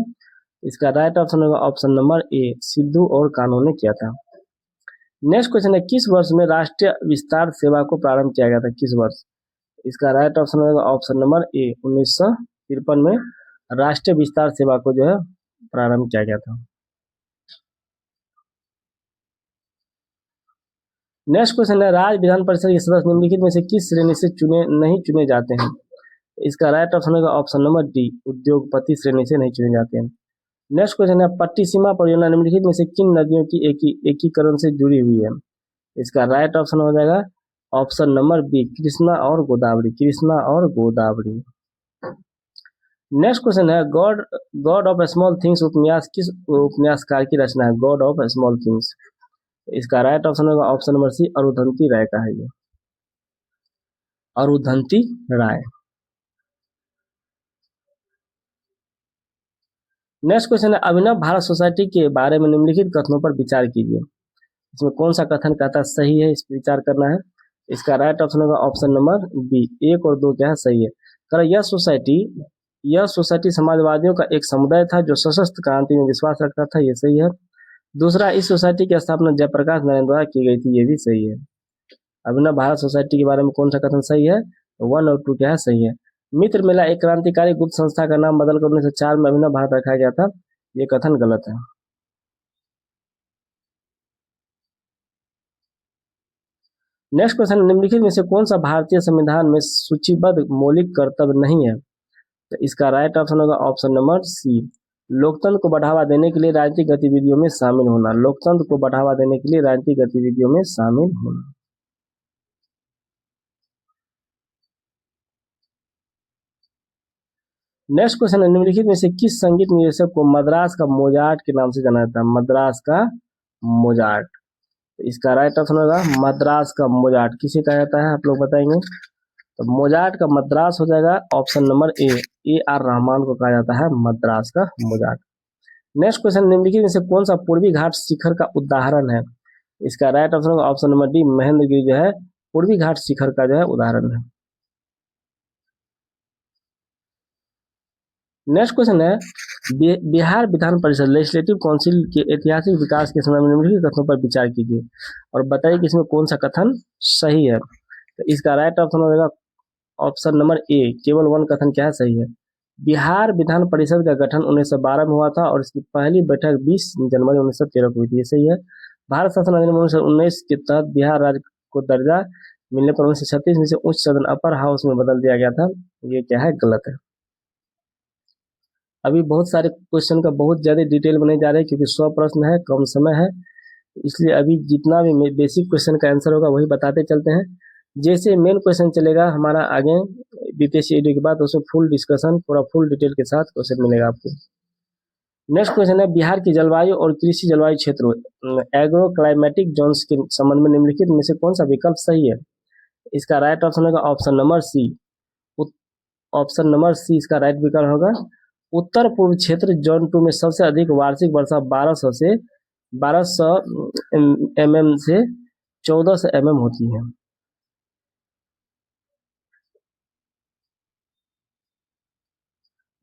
इसका राइट ऑप्शन होगा ऑप्शन नंबर ए, सिद्धू और कान्हू ने किया था। नेक्स्ट क्वेश्चन है, किस वर्ष में राष्ट्रीय विस्तार सेवा को प्रारंभ किया गया था? किस वर्ष? इसका राइट ऑप्शन होगा ऑप्शन नंबर ए, 1953 में राष्ट्रीय विस्तार सेवा को जो है प्रारंभ किया गया था। नेक्स्ट क्वेश्चन है, राज्य विधान परिषद के सदस्य निम्नलिखित में से किस श्रेणी से नहीं चुने जाते हैं? इसका राइट ऑप्शन होगा ऑप्शन नंबर डी, उद्योगपति श्रेणी से नहीं चुने जाते हैं। नेक्स्ट क्वेश्चन है, पट्टिसीमा परियोजना निम्नलिखित में से किन नदियों की एकीकरण से जुड़ी हुई है? इसका राइट ऑप्शन हो जाएगा ऑप्शन नंबर बी, कृष्णा और गोदावरी, कृष्णा और गोदावरी। नेक्स्ट क्वेश्चन है, गॉड ऑफ स्मॉल थिंग्स उपन्यास किस उपन्यासकार की रचना है? God of small things. इसका राइट ऑप्शन होगा ऑप्शन नंबर सी, अरुंधति राय का है ये, अरुंधति राय। नेक्स्ट क्वेश्चन है, अभिनव भारत सोसाइटी के बारे में निम्नलिखित कथनों पर विचार कीजिए। इसमें कौन सा कथन कहता है सही है, इस पर विचार करना है। इसका राइट ऑप्शन होगा ऑप्शन नंबर बी, 1 और 2 क्या है? सही है। कर यह सोसाइटी समाजवादियों का एक समुदाय था जो सशस्त्र क्रांति में विश्वास रखता था, ये सही है। दूसरा, इस सोसाइटी की स्थापना जयप्रकाश नारायण द्वारा की गई थी, ये भी सही है। अभिनव भारत सोसाइटी के बारे में कौन सा कथन सही है? 1 और 2 क्या है? सही है। मित्र मेला एक क्रांतिकारी गुप्त संस्था का नाम बदलकर 1904 में अभिनव भारत रखा गया था, ये कथन गलत है। नेक्स्ट क्वेश्चन, निम्नलिखित में से कौन सा भारतीय संविधान में सूचीबद्ध मौलिक कर्तव्य नहीं है? तो इसका राइट ऑप्शन होगा ऑप्शन नंबर सी, लोकतंत्र को बढ़ावा देने के लिए राजनीतिक गतिविधियों में शामिल होना, लोकतंत्र को बढ़ावा देने के लिए राजनीतिक गतिविधियों में शामिल होना। नेक्स्ट क्वेश्चन है, निम्नलिखित में से किस संगीत निर्देशक को मद्रास का मोजार्ट के नाम से जाना जाता है? मद्रास का मोजार्ट। इसका राइट ऑप्शन होगा मद्रास का मोजार्ट। किसे कहा जाता है आप लोग बताएंगे? तो मोजार्ट का मद्रास हो जाएगा ऑप्शन नंबर ए, AR रहमान को कहा जाता है मद्रास का मोजार्ट। नेक्स्ट क्वेश्चन, निम्नलिखित में से कौन सा पूर्वी घाट शिखर का उदाहरण है? इसका राइट ऑप्शन होगा ऑप्शन नंबर डी, महेंद्रगिरी जो है पूर्वी घाट शिखर का जो है उदाहरण है। नेक्स्ट क्वेश्चन है, बिहार विधान परिषद लेजिस्लेटिव काउंसिल के ऐतिहासिक विकास के समय में निम्नलिखित कथनों पर विचार कीजिए और बताइए कि इसमें कौन सा कथन सही है। तो इसका राइट ऑप्शन होगा ऑप्शन नंबर ए, केवल वन कथन क्या है सही है। बिहार विधान परिषद का गठन 1912 में हुआ था और इसकी पहली बैठक 20 जनवरी 1913 को हुई थी, ये सही है। भारत शासन अधिनियम 1919 के तहत बिहार राज्य को दर्जा मिलने पर 1936 में से उच्च सदन अपर हाउस में बदल दिया गया था, ये क्या है गलत है। अभी बहुत सारे क्वेश्चन का बहुत ज्यादा डिटेल में नहीं जा रहे क्योंकि 100 प्रश्न है, कम समय है, इसलिए अभी जितना भी बेसिक क्वेश्चन का आंसर होगा वही बताते चलते हैं। जैसे मेन क्वेश्चन चलेगा हमारा आगे बीपीएससी वीडियो के बाद, उसमें फुल डिस्कशन पूरा फुल डिटेल के साथ क्वेश्चन मिलेगा आपको। नेक्स्ट क्वेश्चन है, बिहार की जलवायु और कृषि जलवायु क्षेत्र एग्रो क्लाइमेटिक जोन्स के संबंध में निम्नलिखित में से कौन सा विकल्प सही है? इसका राइट ऑप्शन होगा option number C, option number C इसका राइट विकल्प होगा। उत्तर पूर्व क्षेत्र जोन 2 में सबसे अधिक वार्षिक वर्षा 1200 mm से 1400 mm होती है।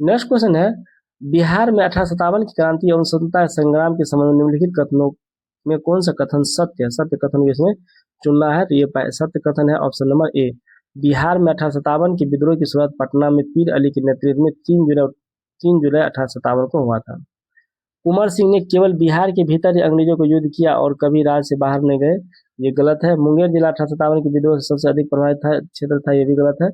नेक्स्ट क्वेश्चन है, बिहार में 1857 की क्रांति एवं स्वतंत्रता संग्राम के संबंध में निम्नलिखित कथनों में कौन सा कथन सत्य है? सत्य कथन को इसमें चुनना है, तो ये सत्य कथन है ऑप्शन नंबर ए। बिहार में 1857 के विद्रोह की शुरुआत पटना में पीर अली के नेतृत्व में 3 जुलाई 1857 को हुआ था। कुंवर सिंह ने केवल बिहार के भीतर ही अंग्रेजों को युद्ध किया और कभी राज्य से बाहर नहीं गए, ये गलत है। मुंगेर जिला 1857 के विद्रोह से सबसे अधिक प्रभावित क्षेत्र था, ये भी गलत है।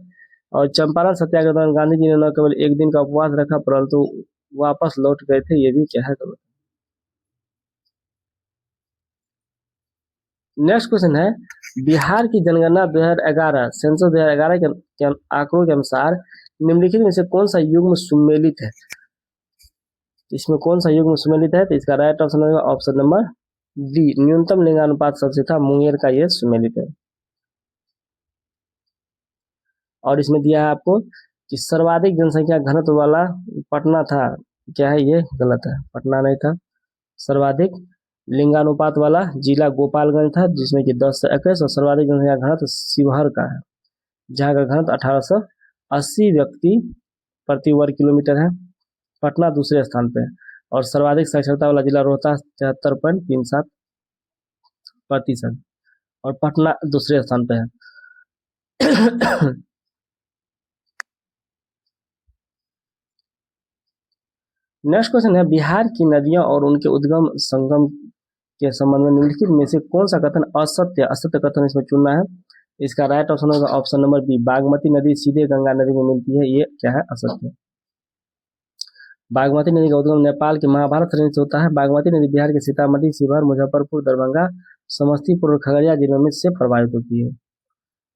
और चंपारण सत्याग्रह के दौरान गांधी जी ने न केवल एक दिन का उपवास रखा परंतु वापस लौट गए थे, ये भी क्या है गलत। नेक्स्ट क्वेश्चन है, बिहार की जनगणना 2011 सेंसस 2011 के आंकड़ों के अनुसार निम्नलिखित में से कौन सा युग्म सुमेलित है? इसमें कौन सा युग्म सुमेलित है? तो इसका राइट ऑप्शन होगा ऑप्शन नंबर डी, न्यूनतम लिंगानुपात सबसे था, मुंगेर का ये सुमेलित है। और इसमें दिया है आपको कि सर्वाधिक जनसंख्या घनत्व वाला पटना था, क्या है ये गलत है, पटना नहीं था। सर्वाधिक लिंगानुपात वाला जिला गोपालगंज था जिसमें कि 10 से 21, और सर्वाधिक जनसंख्या घनत्व शिवहर का है जहाँ का घनत्व 1880 व्यक्ति प्रति वर्ग किलोमीटर है। पटना दूसरे स्थान पे है और सर्वाधिक साक्षरता वाला जिला रोहतास 73.37% और पटना दूसरे स्थान पे है। नेक्स्ट क्वेश्चन है, बिहार की नदियां और उनके उद्गम संगम के संबंध में निम्नलिखित में से कौन सा कथन असत्य असत्य कथन इसमें चुनना है? इसका राइट ऑप्शन होगा ऑप्शन नंबर बी, बागमती नदी सीधे गंगा नदी में मिलती है, ये क्या है असत्य। बागमती नदी का उद्गम नेपाल के महाभारत रेंज से होता है। बागमती नदी बिहार के सीतामढ़ी, शिवहर, मुजफ्फरपुर, दरभंगा, समस्तीपुर और खगड़िया जिलों में से प्रभावित होती है,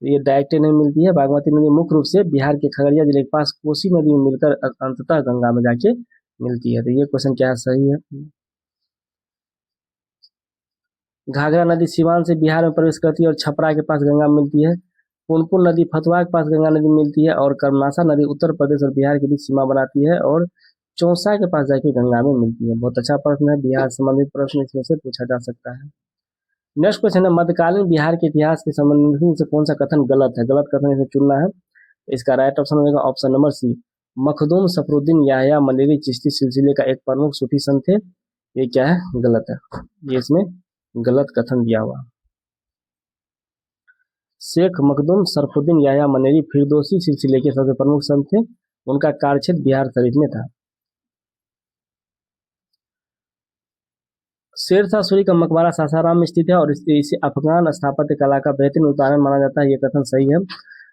ये डायरेक्ट नहीं मिलती है। बागमती नदी मुख्य रूप से बिहार के खगड़िया जिले के पास कोसी नदी में मिलकर अंततः गंगा में जाके मिलती है, तो ये क्वेश्चन क्या है सही है। घाघरा नदी सीवान से बिहार में प्रवेश करती है और छपरा के पास गंगा में मिलती है। पुनपुन नदी फतुहा के पास गंगा नदी मिलती है और कर्मनासा नदी उत्तर प्रदेश और बिहार के बीच सीमा बनाती है और चौसा के पास जाके गंगा में मिलती है। बहुत अच्छा प्रश्न है, बिहार संबंधित प्रश्न इसमें से पूछा जा सकता है। नेक्स्ट क्वेश्चन है, मध्यकालीन बिहार के इतिहास के संबंध से कौन सा कथन गलत है? गलत कथन इसमें चुनना है, इसका राइट ऑप्शन होगा option number C, Makhdoom Sharafuddin Yahya Maneri Chishti सिलसिले का एक प्रमुख सूफी संत थे, ये क्या है गलत है, ये इसमें गलत कथन दिया हुआ। शेख मखदूम सरफुद्दीन याह्या मनेरी फिरदौसी सिलसिले के सबसे प्रमुख संत थे, उनका कार्यक्षेत्र बिहार शरीफ में था। शेरशाह सूरी का मकबरा सासाराम में स्थित है और इसे अफगान स्थापत्य कला का बेहतरीन उदाहरण माना जाता है, ये कथन सही है।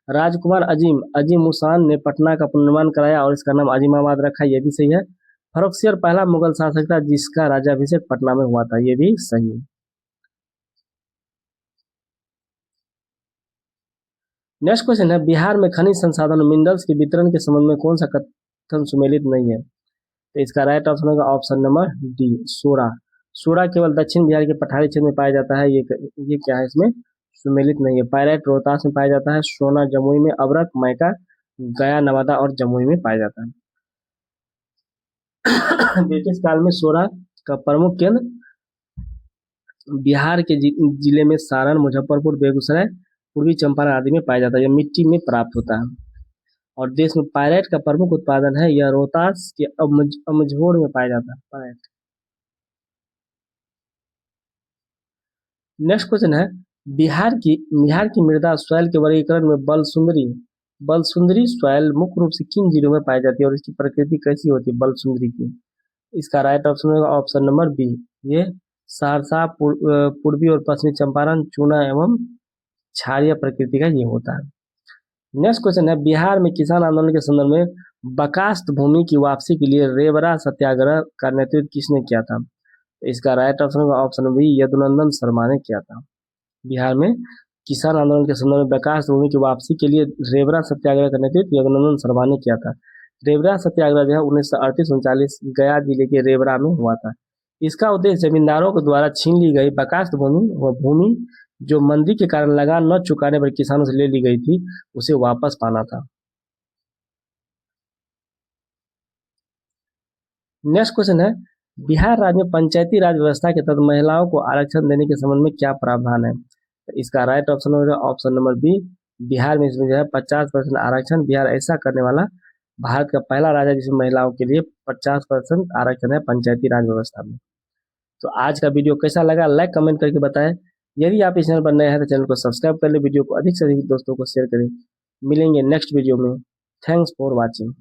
राजकुमार अजीम उसान ने पटना का पुनर्निर्माण कराया और इसका नाम अजीमाबाद रखा, ये भी सही है। फर्रुखसियर पहला मुगल शासक था जिसका राज्याभिषेक पटना में हुआ था, ये भी सही है। नेक्स्ट क्वेश्चन है, बिहार में खनिज संसाधन मिनरल्स के वितरण के संबंध में कौन सा कथन सुमेलित नहीं है? तो इसका राइट ऑप्शन होगा ऑप्शन नंबर डी, सोरा। सोरा केवल दक्षिण बिहार के पठारी क्षेत्र में पाया जाता है, ये क्या है इसमें सुमेलित नहीं है। पायराइट रोहतास में पाया जाता है, सोना जमुई में, अबरक मैका गया नवादा और जमुई में पाया जाता है। ब्रिटिश काल में सोरा का प्रमुख केंद्र बिहार के जिले में सारण, मुजफ्फरपुर, बेगूसराय, पूर्वी चंपारण आदि में पाया जाता है। यह मिट्टी में प्राप्त होता है। और देश में पायरेट का प्रमुख उत्पादन है। यह रोहतास के अमझोर में पाया जाता है पायरेट। नेक्स्ट क्वेश्चन है, बिहार की मृदा सॉइल के वर्गीकरण में बलसुंदरी सॉइल मुख्य रूप से किन जिलों में पाई जाती है और इसकी प्रकृति कैसी होती है बलसुंदरी की? इसका राइट ऑप्शन होगा ऑप्शन नंबर बी, ये सहरसा, पूर्वी और पश्चिमी चंपारण, चूना एवं क्षारीय प्रकृति का ये होता है। नेक्स्ट क्वेश्चन है, बिहार में किसान आंदोलन के संदर्भ में बकास्त भूमि की वापसी के लिए रेवरा सत्याग्रह का नेतृत्व किसने किया था? इसका राइट ऑप्शन होगा ऑप्शन बी, यदुनंदन शर्मा ने किया था। बिहार में किसान आंदोलन के संदर्भ में बकास्त भूमि की वापसी के लिए रेवरा सत्याग्रह का नेतृत्व यदुनंदन शर्मा ने किया था। रेवरा सत्याग्रह जो है 1938-39 गया जिले के रेवरा में हुआ था। इसका उद्देश्य जमींदारों के द्वारा छीन ली गई बकास्त भूमि जो मंदी के कारण लगान न चुकाने पर किसानों से ले ली गई थी, उसे वापस पाना था। नेक्स्ट क्वेश्चन है, बिहार राज्य में पंचायती राज व्यवस्था के तहत महिलाओं को आरक्षण देने के संबंध में क्या प्रावधान है? इसका राइट ऑप्शन होगा ऑप्शन नंबर बी, बिहार में इसमें जो है 50% आरक्षण। बिहार ऐसा करने वाला भारत का पहला राज्य है जिसमें महिलाओं के लिए 50% आरक्षण है पंचायती राज व्यवस्था में। तो आज का वीडियो कैसा लगा लाइक कमेंट करके बताएं। यदि आप इस चैनल पर नए हैं तो चैनल को सब्सक्राइब कर ले, वीडियो को अधिक से अधिक दोस्तों को शेयर करें। मिलेंगे नेक्स्ट वीडियो में। Thanks for watching.